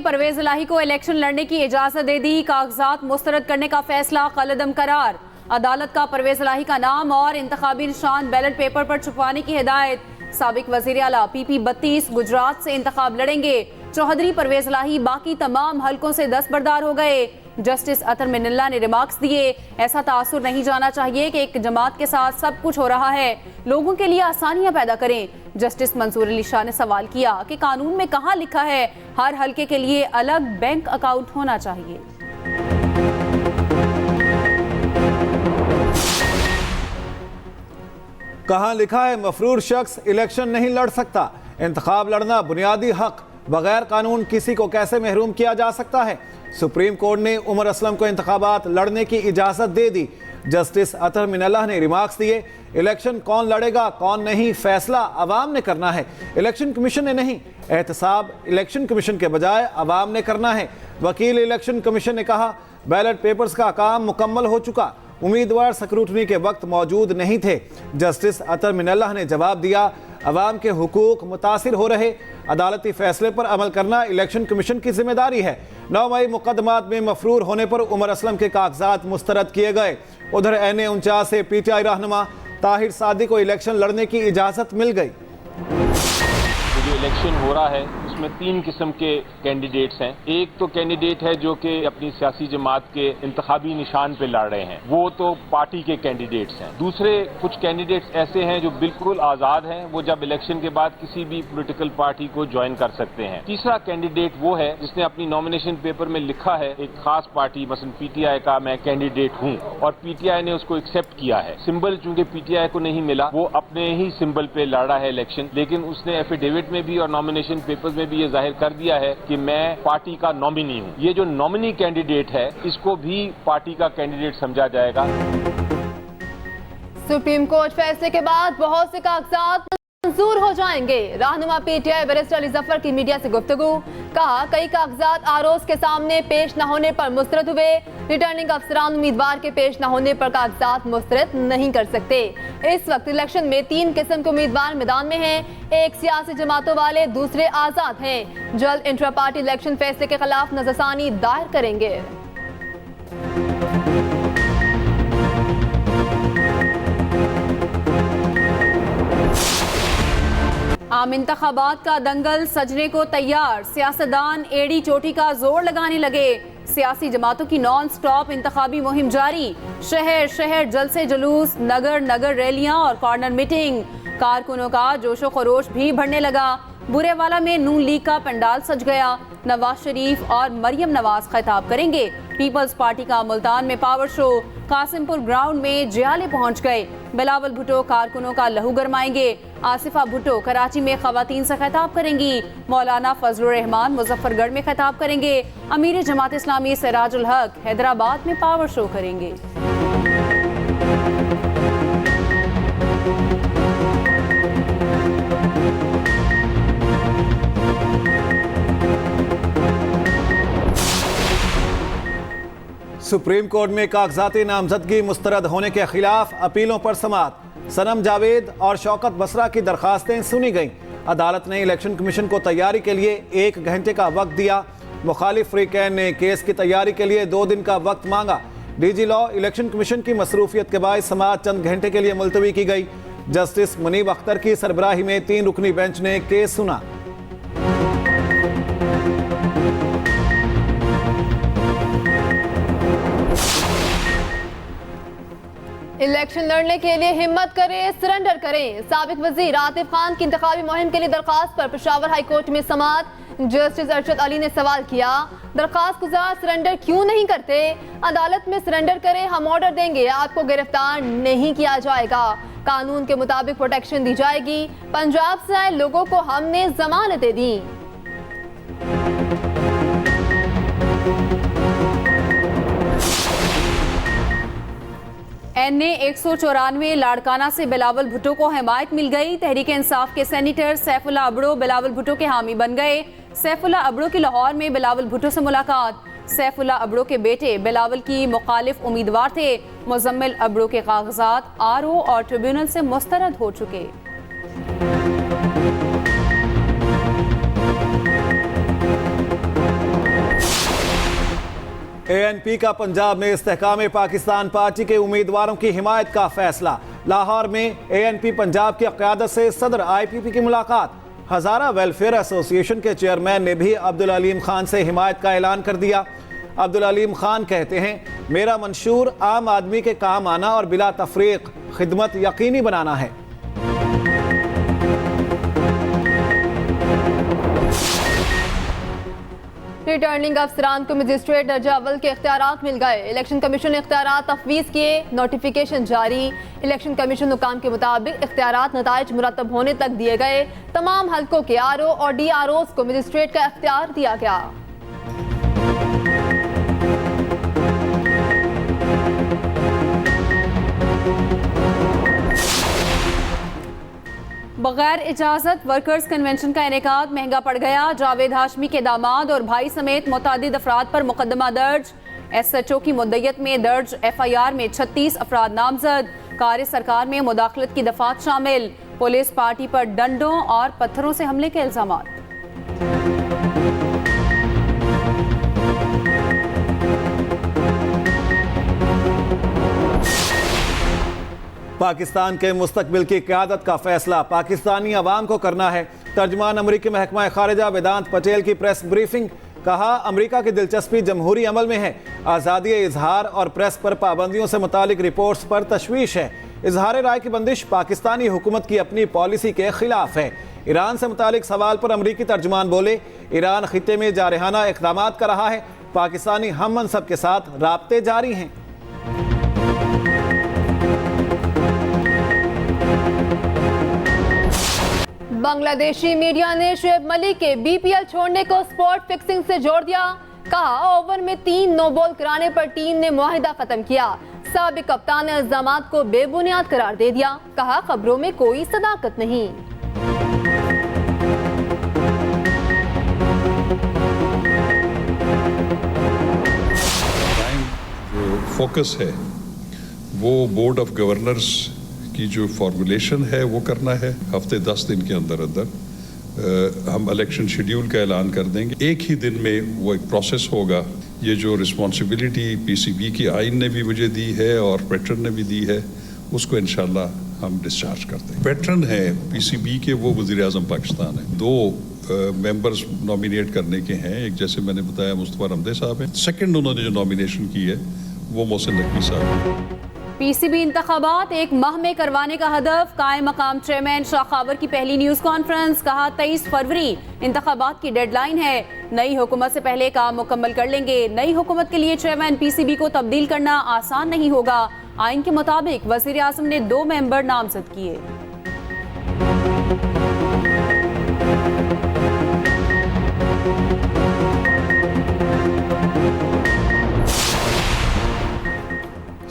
परवेज इलाही को इलेक्शन लड़ने की इजाजत दे दी। कागजात मुस्तरद करने का फैसला कलअदम करार। अदालत का परवेज इलाही का नाम और इंतखाबी निशान बैलेट पेपर पर छुपवाने की हिदायत। साबिक वजीर आला PP 32 गुजरात से इंतखाब लड़ेंगे। चौधरी परवेज इलाही बाकी तमाम हलकों से दस्तबरदार हो गए। जस्टिस अतर मिनल्ला ने रिमार्क्स दिए, ऐसा तासुर नहीं जाना चाहिए कि एक जमात के साथ सब कुछ हो रहा है, लोगों के लिए आसानियां पैदा करें। जस्टिस मंसूर अली शाह ने सवाल किया कि कानून में कहां लिखा है हर हलके के लिए अलग बैंक अकाउंट होना चाहिए। कहां लिखा है मफरूर शख्स इलेक्शन नहीं लड़ सकता? इंतखाब लड़ना बुनियादी हक, बगैर कानून किसी को कैसे महरूम किया जा सकता है? सुप्रीम कोर्ट ने उमर असलम को इंतखाबात लड़ने की इजाज़त दे दी। जस्टिस अतर मिनल्ला ने रिमार्क्स दिए, इलेक्शन कौन लड़ेगा कौन नहीं फैसला अवाम ने करना है, इलेक्शन कमीशन ने नहीं। एहतसाब इलेक्शन कमीशन के बजाय अवाम ने करना है। वकील इलेक्शन कमीशन ने कहा, बैलेट पेपर्स का काम मुकम्मल हो चुका, उम्मीदवार स्क्रूटनी के वक्त मौजूद नहीं थे। जस्टिस अतर मिनल्ला ने जवाब दिया, अवाम के हुकूक मुतासिर हो रहे, अदालती फैसले पर अमल करना इलेक्शन कमीशन की जिम्मेदारी है। 9 मई मुकदमात में मफरूर होने पर उमर असलम के कागजात मुस्तरद किए गए। उधर NA49 से PTI रहनुमा ताहिर सादी को इलेक्शन लड़ने की इजाज़त मिल गई। जो इलेक्शन हो रहा है उसमें 3 किस्म के कैंडिडेट्स हैं। एक तो कैंडिडेट है जो कि अपनी सियासी जमात के इंतखाबी निशान पे लड़ रहे हैं, वो तो पार्टी के कैंडिडेट्स हैं। दूसरे कुछ कैंडिडेट्स ऐसे हैं जो बिल्कुल आज़ाद हैं, वो जब इलेक्शन के बाद किसी भी पॉलिटिकल पार्टी को ज्वाइन कर सकते हैं। तीसरा कैंडिडेट वो है जिसने अपनी नॉमिनेशन पेपर में लिखा है एक खास पार्टी मसलन PTI का मैं कैंडिडेट हूँ और PTI ने उसको एक्सेप्ट किया है। सिंबल चूंकि PTI को नहीं मिला, वो अपने ही सिंबल पे लड़ रहा है इलेक्शन, लेकिन उसने एफिडेविट में भी और नॉमिनेशन पेपर्स में भी ये जाहिर कर दिया है कि मैं पार्टी का नॉमिनी हूं। ये जो नॉमिनी कैंडिडेट है इसको भी पार्टी का कैंडिडेट समझा जाएगा। सुप्रीम कोर्ट फैसले के बाद बहुत से कागजात मंजूर हो जाएंगे। रहनुमा PTI बैरिस्टर अली जफर की मीडिया से गुफ्तगू, कहा कई कागजात आरोज के सामने पेश न होने पर मुस्तरद हुए। रिटर्निंग अफसरान उम्मीदवार के पेश न होने पर कागजात मुस्तरद नहीं कर सकते। इस वक्त इलेक्शन में 3 किस्म के उम्मीदवार मैदान में हैं। एक सियासी जमातों वाले, दूसरे आजाद हैं। जल्द इंट्रा पार्टी इलेक्शन फैसले के खिलाफ नजरसानी दायर करेंगे। आम इंतखाबात का दंगल सजने को तैयार। सियासतदान एड़ी चोटी का जोर लगाने लगे। सियासी जमातों की नॉन स्टॉप इंतखाबी मुहिम जारी। शहर शहर जलसे जुलूस, नगर नगर रैलियां और कॉर्नर मीटिंग। कारकुनों का जोशो खरोश भी बढ़ने लगा। बुरेवाला में नून लीग का पंडाल सज गया। नवाज शरीफ और मरियम नवाज खिताब करेंगे। पीपल्स पार्टी का मुल्तान में पावर शो। कासिमपुर ग्राउंड में जियाले पहुंच गए। बिलावल भुट्टो कारकुनों का लहू गरमाएंगे। आसिफा भुट्टो कराची में खवातीन से खिताब करेंगी। मौलाना फजलुर रहमान मुजफ्फरगढ़ में खिताब करेंगे। अमीर जमात इस्लामी सिराजुल हक हैदराबाद में पावर शो करेंगे। सुप्रीम कोर्ट में कागजाती नामजदगी मुस्तरद होने के खिलाफ अपीलों पर समाअत। सनम जावेद और शौकत बसरा की दरखास्तें सुनी गईं। अदालत ने इलेक्शन कमीशन को तैयारी के लिए 1 घंटे का वक्त दिया। मुखालिफ फ्रीकैन ने केस की तैयारी के लिए 2 दिन का वक्त मांगा। DG लॉ इलेक्शन कमीशन की मसरूफियत के बाद समाअत चंद घंटे के लिए मुलतवी की गई। जस्टिस मुनीब अख्तर की सरबराही में 3 रुकनी बेंच ने केस सुना। इलेक्शन लड़ने के लिए हिम्मत करें, सरेंडर करें। साबिक वजीर आतिफ खान की इंतखाबी मुहिम के लिए दरखास्त पर पेशावर हाई कोर्ट में समाअत। जस्टिस अरशद अली ने सवाल किया, दरखास्त गुजार सरेंडर क्यों नहीं करते? अदालत में सरेंडर करें, हम ऑर्डर देंगे, आपको गिरफ्तार नहीं किया जाएगा। कानून के मुताबिक प्रोटेक्शन दी जाएगी। पंजाब से आए लोगों को हमने जमानतें दी। NA 194 लाड़काना से बिलावल भुट्टो को हिमायत मिल गई। तहरीक इंसाफ के सेनेटर सैफुल्ला अबड़ो बिलावल भुट्टो के हामी बन गए। सैफुल्ला अबड़ो की लाहौर में बिलावल भुट्टो से मुलाकात। सैफुल्ला अबड़ो के बेटे बिलावल की मुखालिफ उम्मीदवार थे। मुजम्मिल अबड़ो के कागजात RO और ट्रिब्यूनल से मुस्तरद हो चुके। ANP का पंजाब में इस्तेहकाम पाकिस्तान पार्टी के उम्मीदवारों की हिमायत का फैसला। लाहौर में ANP पंजाब की क़यादत से सदर IPP की मुलाकात। हज़ारा वेलफेयर एसोसिएशन के चेयरमैन ने भी अब्दुल अलीम खान से हिमायत का ऐलान कर दिया। अब्दुल अलीम खान कहते हैं, मेरा मंशूर आम आदमी के काम आना और बिला तफरीक खिदमत यकीनी बनाना है। रिटर्निंग अफसरान को मजिस्ट्रेट दर्जा अव्वल के इख्तियारात मिल गए। इलेक्शन कमीशन ने इख्तियारात तफवीज़ किए, नोटिफिकेशन जारी। इलेक्शन कमीशन हुकाम के मुताबिक इख्तियारात नताइज मुरतब होने तक दिए गए। तमाम हल्कों के RO और DROs को मजिस्ट्रेट का इख्तियार दिया गया। बगैर इजाजत वर्कर्स कन्वेंशन का इनेकाद महंगा पड़ गया। जावेद हाशमी के दामाद और भाई समेत मुतादिद अफराद पर मुकदमा दर्ज। SHO की मुद्दयत में दर्ज FIR में 36 अफराद नामजद। कार्य सरकार में मुदाखलत की दफात शामिल। पुलिस पार्टी पर डंडों और पत्थरों से हमले के इल्जामात। पाकिस्तान के मुस्तकबिल की क़यादत का फैसला पाकिस्तानी अवाम को करना है। तर्जमान अमरीकी महकमा खारिजा वेदांत पटेल की प्रेस ब्रीफिंग। कहा, अमरीका की दिलचस्पी जमहूरी अमल में है। आज़ादी इजहार और प्रेस पर पाबंदियों से मुतालिक रिपोर्ट्स पर तशवीश है। इजहार राय की बंदिश पाकिस्तानी हुकूमत की अपनी पॉलिसी के खिलाफ है। ईरान से मुतालिक सवाल पर अमरीकी तर्जमान बोले, ईरान खित्ते में जारहाना इक़दामात कर रहा है। पाकिस्तानी हम मनसब के साथ राब्ते जारी हैं। बांग्लादेशी मीडिया ने शुएब मलिक के BPL छोड़ने को स्पॉट फिक्सिंग से जोड़ दिया। कहा, ओवर में 3 नो बॉल कराने पर टीम ने मुआहिदा खत्म किया। साबिक कप्तान ने इल्जामात को बेबुनियाद करार दे दिया। कहा, खबरों में कोई सदाकत नहीं। जो फोकस है वो बोर्ड ऑफ गवर्नर्स की जो फॉर्मुलेशन है वो करना है। हफ्ते 10 दिन के अंदर हम इलेक्शन शेड्यूल का ऐलान कर देंगे। एक ही दिन में वो एक प्रोसेस होगा। ये जो रिस्पॉन्सिबिलिटी PCB की आइन ने भी मुझे दी है और पेट्रन ने भी दी है, उसको इंशाल्लाह हम डिस्चार्ज कर देंगे। पेट्रन है PCB के, वो वज़ीर आज़म पाकिस्तान है। 2 मेंबर्स नॉमिनेट करने के हैं। एक, जैसे मैंने बताया, मुस्तफा रमदे साहब हैं। सेकंड उन्होंने जो नॉमिनेशन की है वो मोहसिन नकवी साहब है। PCB इंतखाबात 1 माह में करवाने का हदफ। कायम मकाम चेयरमैन शाखावर की पहली न्यूज़ कॉन्फ्रेंस। कहा, 23 फरवरी इंतखाबात की डेडलाइन है। नई हुकूमत से पहले काम मुकम्मल कर लेंगे। नई हुकूमत के लिए चेयरमैन PCB को तब्दील करना आसान नहीं होगा। आइन के मुताबिक वज़ीर आज़म ने 2 मेंबर नामजद किए।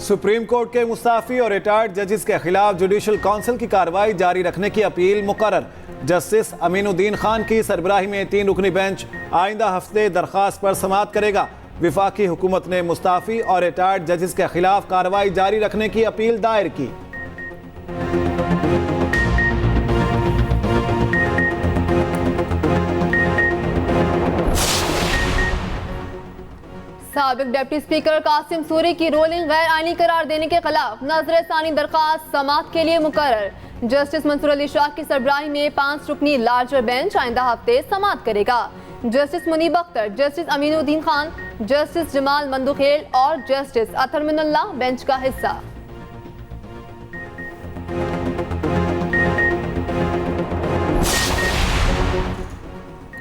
सुप्रीम कोर्ट के मुस्ताफी और रिटायर्ड जजेस के खिलाफ जुडिशल काउंसिल की कार्रवाई जारी रखने की अपील मुकर्रर। जस्टिस अमीनुद्दीन खान की सरबराही में 3 रुकनी बेंच आइंदा हफ्ते दरख्वास्त पर समाअत करेगा। विफाकी हुकूमत ने मुस्ताफी और रिटायर्ड जजेस के खिलाफ कार्रवाई जारी रखने की अपील दायर की। साबिक डिप्टी स्पीकर कासिम सूरी की रोलिंग गैर आईनी करार देने के खिलाफ नजर सानी दरखास्त समाअत के लिए मुकर्रर। जस्टिस मंसूर अली शाह की सरबराही में 5 रुकनी लार्जर बेंच आइंदा हफ्ते समाअत करेगा। Justice Munib Akhtar, justice Aminuddin Khan, justice Jamal Mandokhail और जस्टिस अतर मिनल्लाह बेंच का हिस्सा।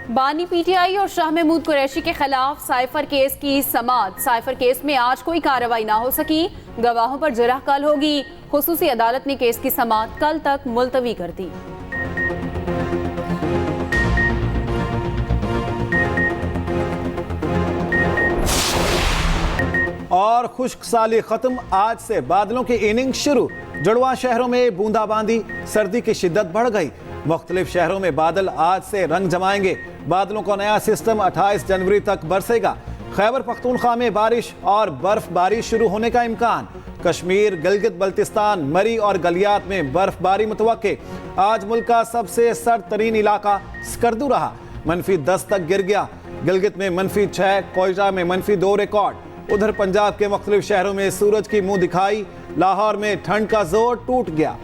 बानी PTI और शाह महमूद कुरैशी के खिलाफ साइफर केस की समाअत। साइफर केस में आज कोई कार्रवाई ना हो सकी। गवाहों पर जरह कल होगी। खुसूसी अदालत ने केस की समाअत कल तक मुलतवी कर दी। और खुश्क साली खत्म, आज से बादलों की इनिंग शुरू। जुड़वा शहरों में बूंदाबांदी, सर्दी की शिद्दत बढ़ गई। मुख्तलिफ शहरों में बादल आज से रंग जमाएंगे। बादलों का नया सिस्टम 28 जनवरी तक बरसेगा। खैबर पख्तूनख्वा में बारिश और बर्फबारी शुरू होने का इम्कान। कश्मीर, गिलगित बल्तिस्तान, मरी और गलियात में बर्फबारी मुतवक्के। आज मुल्क का सबसे सर्द तरीन इलाका स्कर्दू रहा, -10 तक गिर गया। गिलगित में -6, कोयटा में -2 रिकॉर्ड। उधर पंजाब के मुख्तलिफ शहरों में सूरज की मुंह दिखाई, लाहौर में ठंड का जोर टूट गया।